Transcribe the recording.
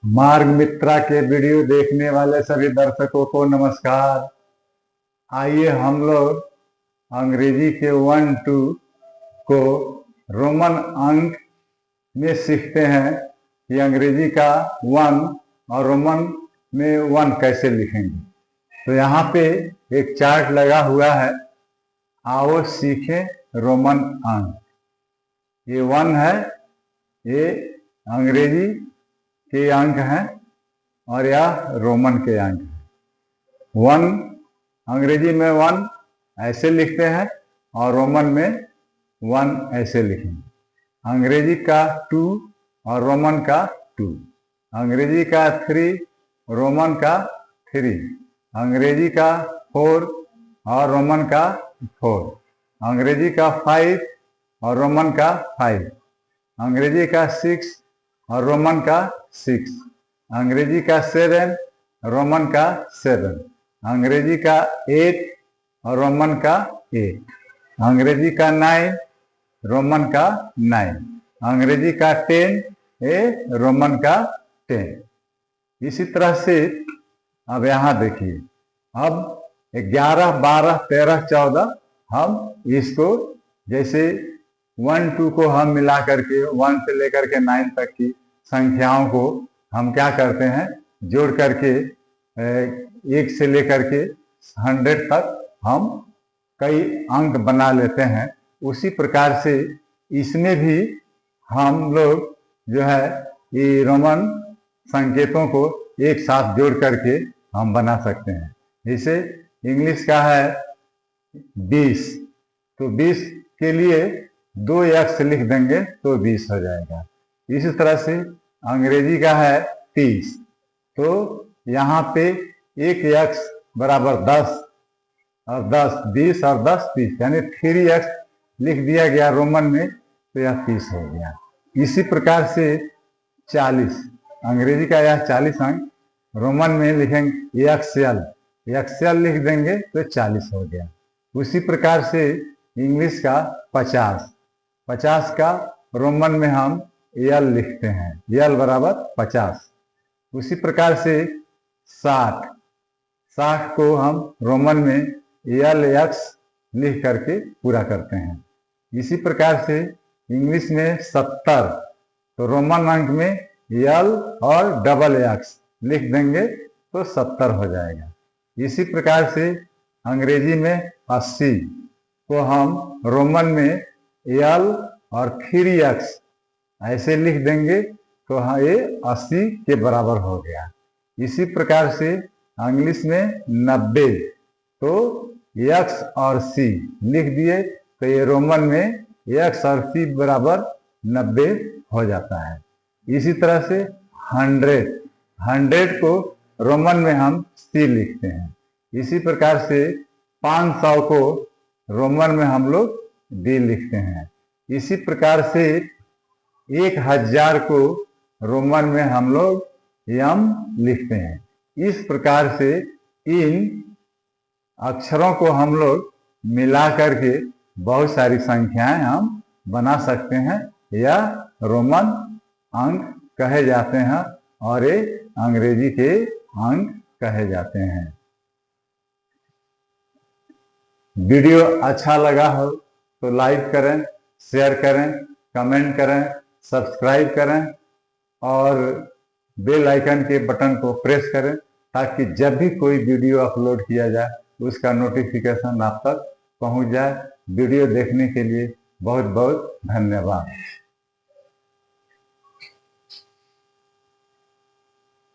मार्ग मित्रा के वीडियो देखने वाले सभी दर्शकों को नमस्कार। आइए हम लोग अंग्रेजी के 1 2 को रोमन अंक में सीखते हैं कि अंग्रेजी का 1 और रोमन में 1 कैसे लिखेंगे। तो यहाँ पे एक चार्ट लगा हुआ है, आओ सीखें रोमन अंक। ये 1 है, ये अंग्रेजी के अंक हैं और यह रोमन के अंक हैं। 1 अंग्रेजी में 1 ऐसे लिखते हैं और रोमन में 1 ऐसे लिखेंगे। अंग्रेजी का 2 और रोमन का 2, अंग्रेजी का 3 रोमन का 3, अंग्रेजी का 4 और रोमन का 4, अंग्रेजी का 5 और रोमन का 5, अंग्रेजी का 6 और रोमन का 6, अंग्रेजी का 7 रोमन का 7, अंग्रेजी का 8 और रोमन का 8, अंग्रेजी का 9 रोमन का 9, अंग्रेजी का 10 रोमन का 10। इसी तरह से अब यहाँ देखिए, अब 11 12 13 14 हम इसको जैसे 1 2 को हम मिला करके 1 से लेकर के 9 तक की संख्याओं को हम क्या करते हैं, जोड़ करके 1 से लेकर के 100 तक हम कई अंक बना लेते हैं। उसी प्रकार से इसमें भी हम लोग जो है ये रोमन संकेतों को एक साथ जोड़ करके हम बना सकते हैं। जैसे इंग्लिश का है 20, तो 20 के लिए 2 x लिख देंगे तो 20 हो जाएगा। इसी तरह से अंग्रेजी का है 30, तो यहाँ पे 1 x बराबर 10 और 10 20 और 10 30, यानी 3x लिख दिया गया रोमन में, तो यह 30 हो गया। इसी प्रकार से 40, अंग्रेजी का यह 40 अंक रोमन में लिखेंगे एक्सएल लिख देंगे तो 40 हो गया। उसी प्रकार से इंग्लिश का 50 का रोमन में हम एल लिखते हैं, एल बराबर 50। उसी प्रकार से 60 को हम रोमन में एल एक्स लिख करके पूरा करते हैं। इसी प्रकार से इंग्लिश में 70, तो रोमन अंक में एल और डबल एक्स लिख देंगे तो 70 हो जाएगा। इसी प्रकार से अंग्रेजी में 80 को हम रोमन में एल और 3x ऐसे लिख देंगे तो हाँ ये 80 के बराबर हो गया। इसी प्रकार से इंग्लिश में 90, तो x और c लिख दिए तो ये रोमन में x और c बराबर 90 हो जाता है। इसी तरह से 100 को रोमन में हम c लिखते हैं। इसी प्रकार से 500 को रोमन में हम लोग d लिखते हैं। इसी प्रकार से 1000 को रोमन में हम लोग यम लिखते हैं। इस प्रकार से इन अक्षरों को हम लोग मिला करके बहुत सारी संख्याएं हम बना सकते हैं, या रोमन अंक कहे जाते हैं और ये अंग्रेजी के अंक कहे जाते हैं। वीडियो अच्छा लगा हो तो लाइक करें, शेयर करें, कमेंट करें, सब्सक्राइब करें और बेल आइकन के बटन को प्रेस करें, ताकि जब भी कोई वीडियो अपलोड किया जाए उसका नोटिफिकेशन आप तक पहुंच जाए। वीडियो देखने के लिए बहुत बहुत धन्यवाद।